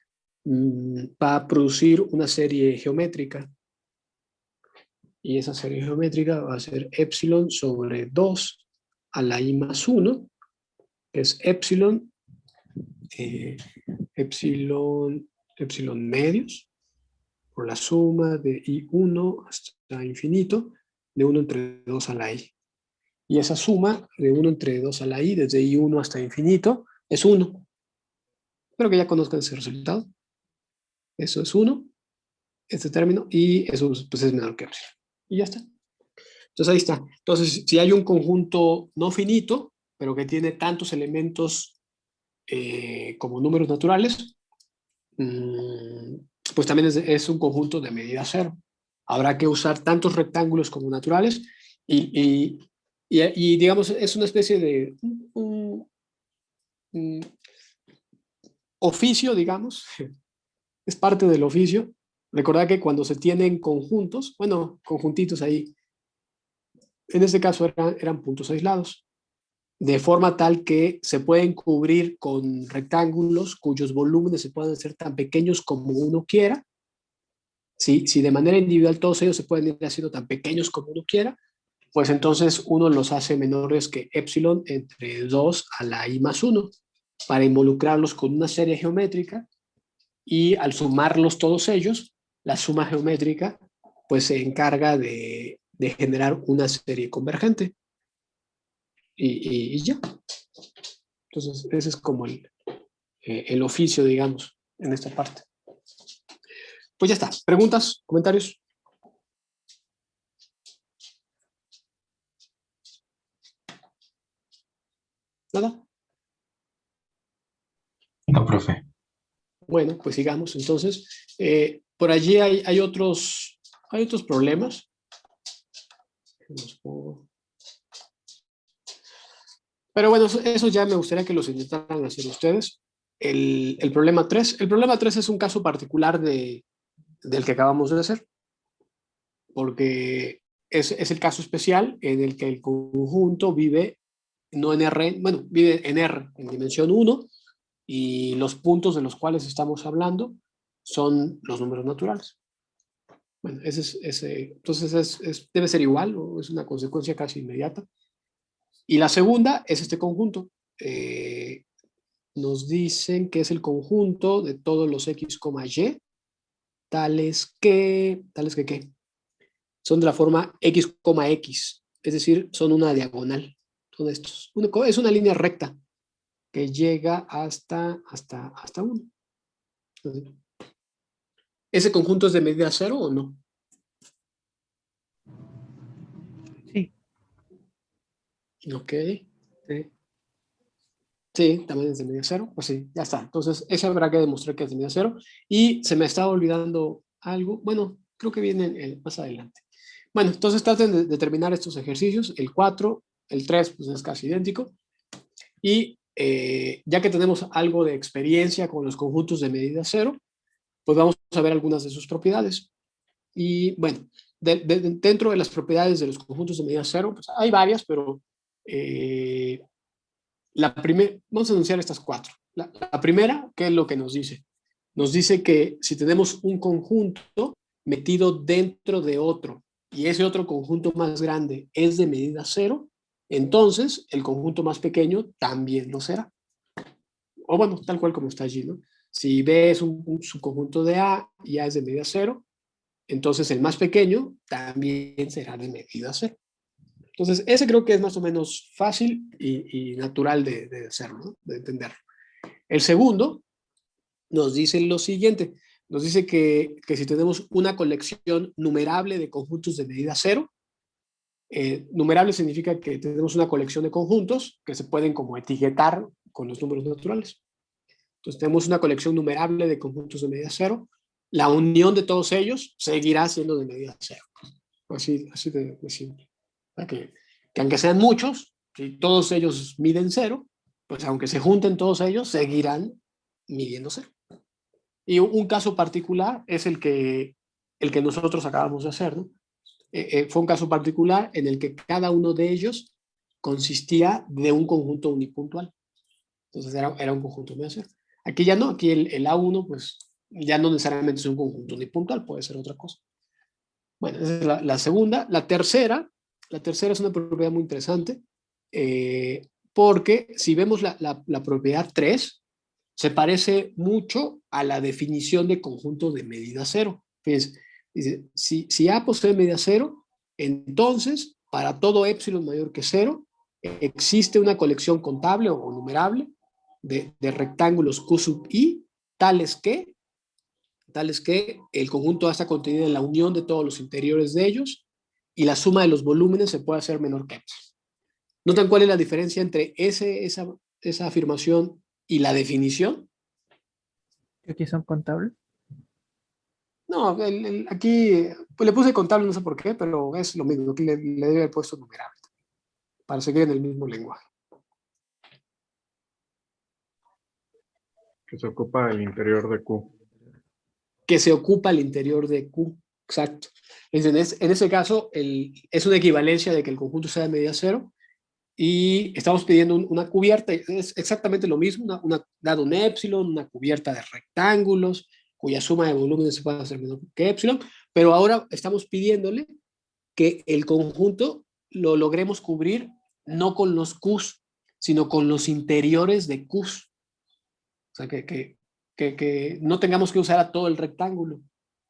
va a producir una serie geométrica. Y esa serie geométrica va a ser epsilon sobre 2 a la i más 1, que es epsilon, epsilon medios, por la suma de i1 hasta infinito, de 1 entre 2 a la i. Y esa suma de 1 entre 2 a la i, desde i1 hasta infinito, es 1. Espero que ya conozcan ese resultado. Eso es 1, este término, y eso pues, es menor que epsilon. Y ya está. Entonces ahí está. Entonces, si hay un conjunto no finito, pero que tiene tantos elementos como números naturales, pues también es un conjunto de medida cero. Habrá que usar tantos rectángulos como naturales y digamos, es una especie de un oficio, digamos, es parte del oficio. Recordad que cuando se tienen conjuntos, bueno, conjuntitos ahí, en este caso eran puntos aislados, de forma tal que se pueden cubrir con rectángulos cuyos volúmenes se pueden hacer tan pequeños como uno quiera. Si de manera individual todos ellos se pueden ir haciendo tan pequeños como uno quiera, pues entonces uno los hace menores que epsilon entre 2 a la i más 1 para involucrarlos con una serie geométrica, y al sumarlos todos ellos, la suma geométrica pues se encarga de generar una serie convergente. Y ya. Entonces ese es como el oficio, digamos, en esta parte. Pues ya está. ¿Preguntas? ¿Comentarios? ¿Nada? No, profe. Bueno, pues sigamos. Entonces, por allí hay otros problemas. Pero bueno, eso ya me gustaría que los intentaran hacer ustedes. El problema 3. El problema 3 es un caso particular del que acabamos de hacer, porque es el caso especial en el que el conjunto vive no en R, bueno, vive en R, en dimensión 1, y los puntos de los cuales estamos hablando son los números naturales. Bueno, entonces debe ser igual, o es una consecuencia casi inmediata. Y la segunda es este conjunto. Nos dicen que es el conjunto de todos los x, y, tales que ¿qué? Son de la forma x, x, es decir, son una diagonal. Son estos. Es una línea recta que llega hasta 1. ¿Ese conjunto es de medida 0 o no? Sí. Ok. Sí, también es de medida 0. Pues sí, ya está. Entonces, ese habrá que demostrar que es de medida 0. Y se me estaba olvidando algo. Bueno, creo que viene más adelante. Bueno, entonces traten de terminar estos ejercicios. El 4, el 3, pues es casi idéntico. Y ya que tenemos algo de experiencia con los conjuntos de medida 0, pues vamos a ver algunas de sus propiedades. Y bueno, dentro de las propiedades de los conjuntos de medida 0, pues hay varias, pero vamos a enunciar estas 4. La primera, ¿qué es lo que nos dice? Nos dice que si tenemos un conjunto metido dentro de otro, y ese otro conjunto más grande es de medida 0, entonces el conjunto más pequeño también lo será. O bueno, tal cual como está allí, ¿no? Si B es un subconjunto de A y A es de medida 0, entonces el más pequeño también será de medida 0. Entonces, ese creo que es más o menos fácil y natural de hacerlo, ¿no? De entenderlo. El segundo nos dice lo siguiente. Nos dice que si tenemos una colección numerable de conjuntos de medida 0, numerable significa que tenemos una colección de conjuntos que se pueden como etiquetar con los números naturales. Entonces tenemos una colección numerable de conjuntos de medida 0. La unión de todos ellos seguirá siendo de medida 0. Así de simple. Que aunque sean muchos, si todos ellos miden 0, pues aunque se junten todos ellos, seguirán midiendo 0. Y un caso particular es el que nosotros acabamos de hacer, ¿no? Fue un caso particular en el que cada uno de ellos consistía de un conjunto unipuntual. Entonces era un conjunto de 0. Aquí ya no, aquí el A1 pues ya no necesariamente es un conjunto unipuntual, puede ser otra cosa. Bueno, esa es la segunda. La tercera es una propiedad muy interesante, porque si vemos la propiedad 3, se parece mucho a la definición de conjunto de medida 0. Fíjense, dice, si A posee medida 0, entonces para todo epsilon mayor que 0, existe una colección contable o numerable de rectángulos Q sub I, tales que el conjunto A está contenido en la unión de todos los interiores de ellos, y la suma de los volúmenes se puede hacer menor que epsilon. ¿Notan cuál es la diferencia entre esa afirmación y la definición? Aquí son contables. No, aquí pues le puse contable, no sé por qué, pero es lo mismo. Aquí le debe haber puesto numerable para seguir en el mismo lenguaje. Que se ocupa el interior de Q. Que se ocupa el interior de Q, exacto. En ese caso, es una equivalencia de que el conjunto sea de medida 0, y estamos pidiendo una cubierta, es exactamente lo mismo, dado un epsilon, una cubierta de rectángulos, cuya suma de volúmenes se puede hacer menor que epsilon, pero ahora estamos pidiéndole que el conjunto lo logremos cubrir no con los Qs, sino con los interiores de Qs. O sea, que no tengamos que usar a todo el rectángulo,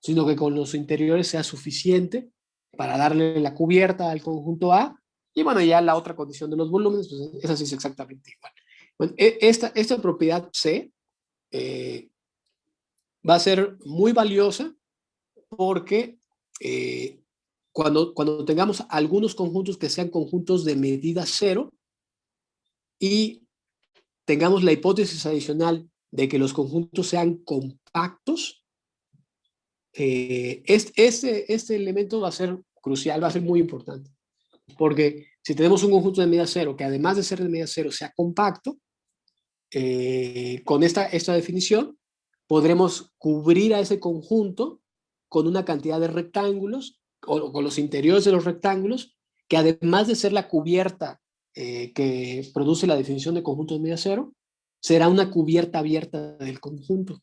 sino que con los interiores sea suficiente para darle la cubierta al conjunto A. Y bueno, ya la otra condición de los volúmenes, pues esa sí es exactamente igual. Bueno, esta propiedad C va a ser muy valiosa porque cuando tengamos algunos conjuntos que sean conjuntos de medida cero y tengamos la hipótesis adicional de que los conjuntos sean compactos, este elemento va a ser crucial, va a ser muy importante. Porque si tenemos un conjunto de medida cero que además de ser de medida cero sea compacto, con esta definición podremos cubrir a ese conjunto con una cantidad de rectángulos o con los interiores de los rectángulos que además de ser la cubierta que produce la definición de conjunto de medida cero, será una cubierta abierta del conjunto.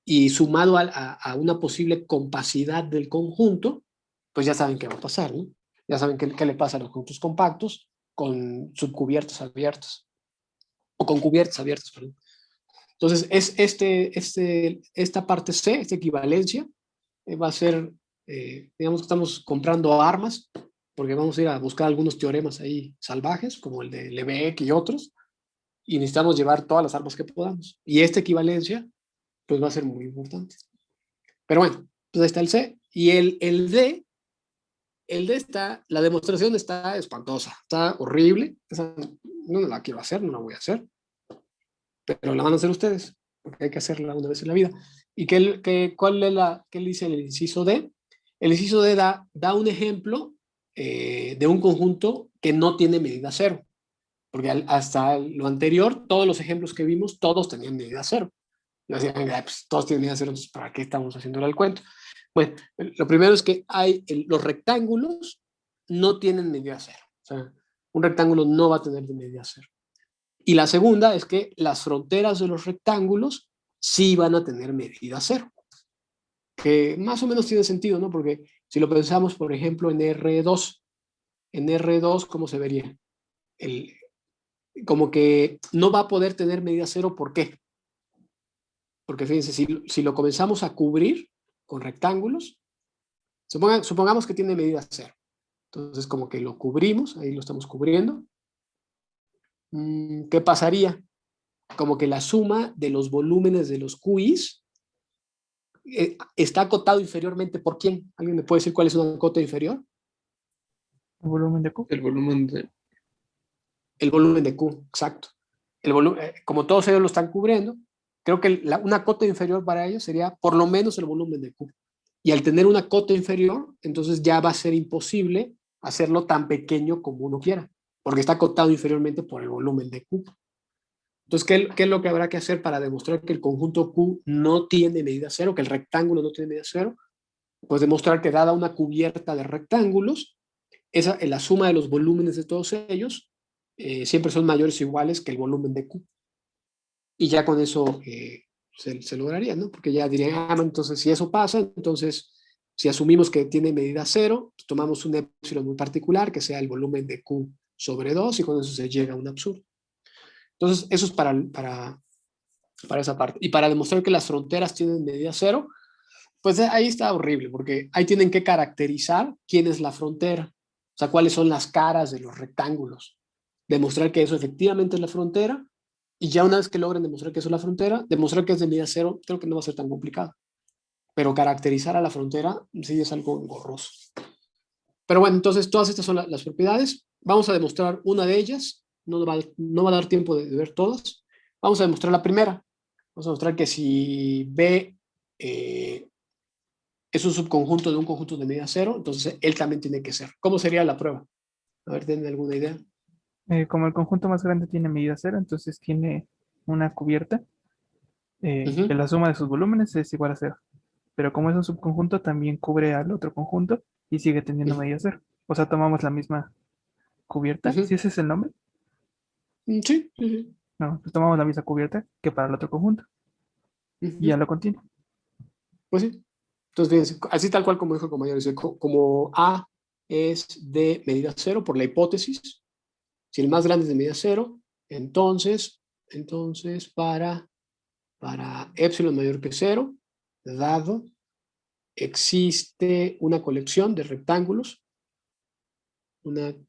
Y sumado a una posible compacidad del conjunto, pues ya saben qué va a pasar, ¿no? Ya saben qué le pasa a los conjuntos compactos con subcubiertas abiertas. O con cubiertas abiertas, perdón. Entonces, esta parte C, esta equivalencia, va a ser, digamos que estamos comprando armas, porque vamos a ir a buscar algunos teoremas ahí salvajes, como el de Lebesgue y otros, y necesitamos llevar todas las armas que podamos. Y esta equivalencia, pues va a ser muy importante. Pero bueno, pues ahí está el C. Y el D está, la demostración está espantosa, está horrible. Esa no la quiero hacer, no la voy a hacer. Pero la van a hacer ustedes, porque hay que hacerla una vez en la vida. ¿Y qué dice el inciso D? El inciso D da un ejemplo de un conjunto que no tiene medida cero. Porque hasta lo anterior, todos los ejemplos que vimos, todos tenían medida cero. Y decían, pues, todos tienen medida cero, entonces ¿para qué estamos haciéndole el cuento? Bueno, lo primero es que los rectángulos no tienen medida cero. O sea, un rectángulo no va a tener de medida cero. Y la segunda es que las fronteras de los rectángulos sí van a tener medida cero. Que más o menos tiene sentido, ¿no? Porque si lo pensamos, por ejemplo, en R2, ¿cómo se vería? Como que no va a poder tener medida cero, ¿por qué? Porque fíjense, si lo comenzamos a cubrir con rectángulos, supongamos que tiene medida cero. Entonces, como que lo cubrimos, ahí lo estamos cubriendo. ¿Qué pasaría? Como que la suma de los volúmenes de los QIs está acotado inferiormente ¿por quién? ¿Alguien me puede decir cuál es una cota inferior? El volumen de Q. El volumen de... El volumen de Q, exacto. Como todos ellos lo están cubriendo, creo que una cota inferior para ellos sería por lo menos el volumen de Q. Y al tener una cota inferior, entonces ya va a ser imposible hacerlo tan pequeño como uno quiera, porque está acotado inferiormente por el volumen de Q. Entonces, ¿qué es lo que habrá que hacer para demostrar que el conjunto Q no tiene medida cero, que el rectángulo no tiene medida cero? Pues demostrar que dada una cubierta de rectángulos, la suma de los volúmenes de todos ellos siempre son mayores o iguales que el volumen de Q. Y ya con eso se lograría, ¿no? Porque ya dirían, entonces si eso pasa, entonces si asumimos que tiene medida cero, pues tomamos un épsilon muy particular, que sea el volumen de Q sobre 2, y con eso se llega a un absurdo. Entonces, eso es para esa parte. Y para demostrar que las fronteras tienen medida cero, pues ahí está horrible, porque ahí tienen que caracterizar quién es la frontera, o sea, cuáles son las caras de los rectángulos. Demostrar que eso efectivamente es la frontera, y ya una vez que logren demostrar que eso es la frontera, demostrar que es de medida cero, creo que no va a ser tan complicado. Pero caracterizar a la frontera sí es algo engorroso. Pero bueno, entonces todas estas son las propiedades. Vamos a demostrar una de ellas. No va a dar tiempo de ver todas. Vamos a demostrar la primera. Vamos a demostrar que si B es un subconjunto de un conjunto de medida cero, entonces él también tiene que ser. ¿Cómo sería la prueba? A ver, ¿tienen alguna idea? Como el conjunto más grande tiene medida cero, entonces tiene una cubierta que la suma de sus volúmenes es igual a cero. Pero como es un subconjunto, también cubre al otro conjunto y sigue teniendo medida cero. O sea, tomamos la misma cubierta, si ese es el nombre. Sí, sí, sí. No, pues tomamos la misma cubierta que para el otro conjunto. Y ya lo contiene. Pues sí. Entonces, fíjense, así tal cual como dijo el compañero, dice, como A es de medida cero por la hipótesis. Si el más grande es de medida cero, entonces para epsilon mayor que cero, dado, existe una colección de rectángulos, bueno,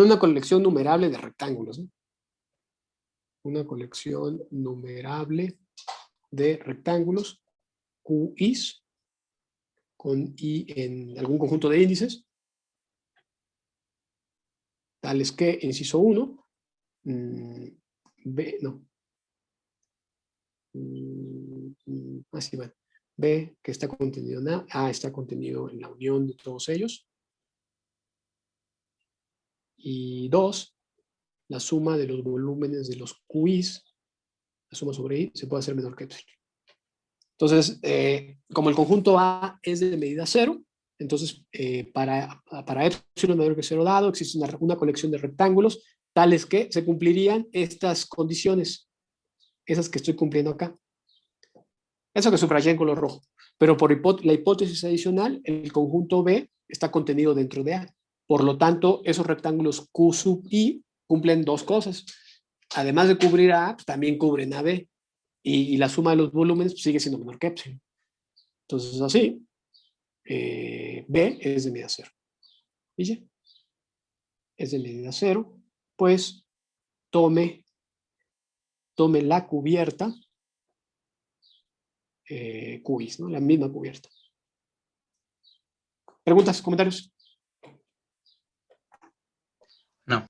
una colección numerable de rectángulos, ¿no? Una colección numerable de rectángulos, QIs, con I en algún conjunto de índices, tales que, inciso 1, B, no. Así va. B, que está contenido en A está contenido en la unión de todos ellos. Y 2, la suma de los volúmenes de los QIs, la suma sobre I, se puede hacer menor que epsilon. Entonces, como el conjunto A es de medida cero, entonces para epsilon mayor que cero dado, existe una colección de rectángulos tales que se cumplirían estas condiciones, esas que estoy cumpliendo acá. Eso que subrayé en color rojo. Pero por la hipótesis adicional, el conjunto B está contenido dentro de A. Por lo tanto, esos rectángulos Q sub I cumplen dos cosas. Además de cubrir a A, también cubren a B. Y la suma de los volúmenes sigue siendo menor que epsilon. Entonces, así, B es de medida cero. ¿Y ya? Es de medida cero, pues tome la cubierta QIs, ¿no? La misma cubierta. ¿Preguntas, comentarios? No.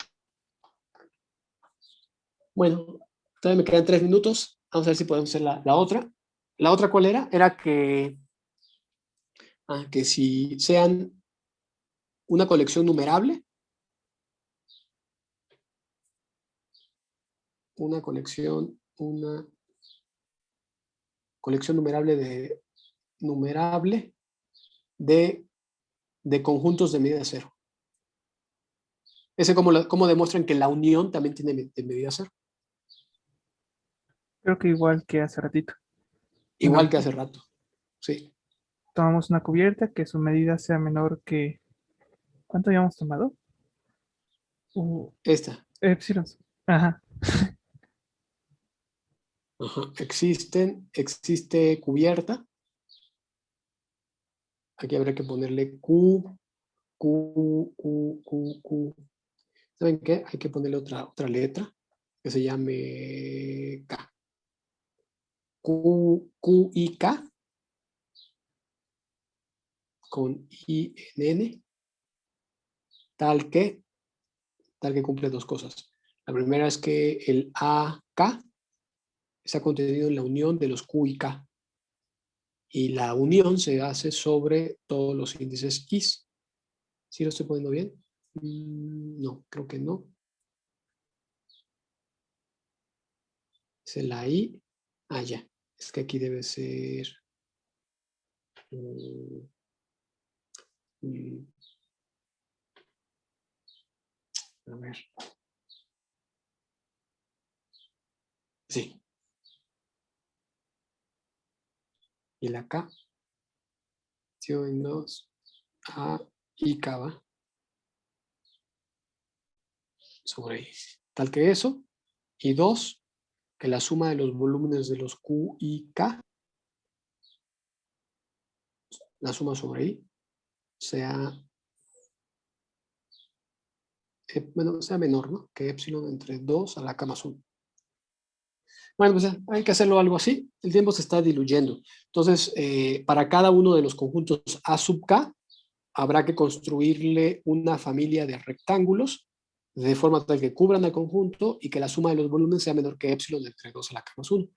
Bueno, todavía me quedan 3 minutos. Vamos a ver si podemos hacer la otra. ¿La otra cuál era? Era que si sean una colección numerable, una colección numerable de conjuntos de medida cero. Ese cómo demuestran que la unión también tiene de medida cero. Creo que igual que hace ratito. Igual que hace rato, sí. Tomamos una cubierta que su medida sea menor que... ¿Cuánto habíamos tomado? Esta. Epsilon. Ajá. Ajá. Existe cubierta. Aquí habría que ponerle Q. ¿Saben qué? Hay que ponerle otra letra que se llame K. Q y K con I en N, tal que cumple dos cosas. La primera es que el AK está contenido en la unión de los Q y K. Y la unión se hace sobre todos los índices IS. ¿Sí lo estoy poniendo bien? No, creo que no. Es la I. Ya. Es que aquí debe ser... a ver. Sí. Y la K. En 2 A y K va. Sobre I. Tal que eso. Y 2, que la suma de los volúmenes de los Q y K, la suma sobre I, sea menor, ¿no? Que epsilon entre 2 a la K más 1. Bueno, pues hay que hacerlo algo así. El tiempo se está diluyendo. Entonces, para cada uno de los conjuntos A sub K, habrá que construirle una familia de rectángulos de forma tal que cubran el conjunto y que la suma de los volúmenes sea menor que epsilon entre 2 a la K más 1.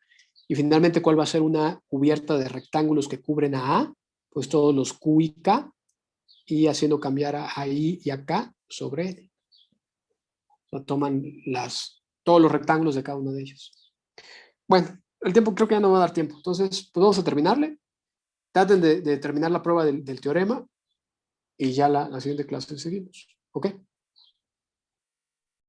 Y finalmente, ¿cuál va a ser una cubierta de rectángulos que cubren a A? Pues todos los Q y K, y haciendo cambiar a I y a K sobre N. O sea, toman todos los rectángulos de cada uno de ellos. Bueno, el tiempo creo que ya no va a dar tiempo. Entonces, pues vamos a terminarle. Traten de terminar la prueba del teorema y ya la siguiente clase seguimos. ¿Ok?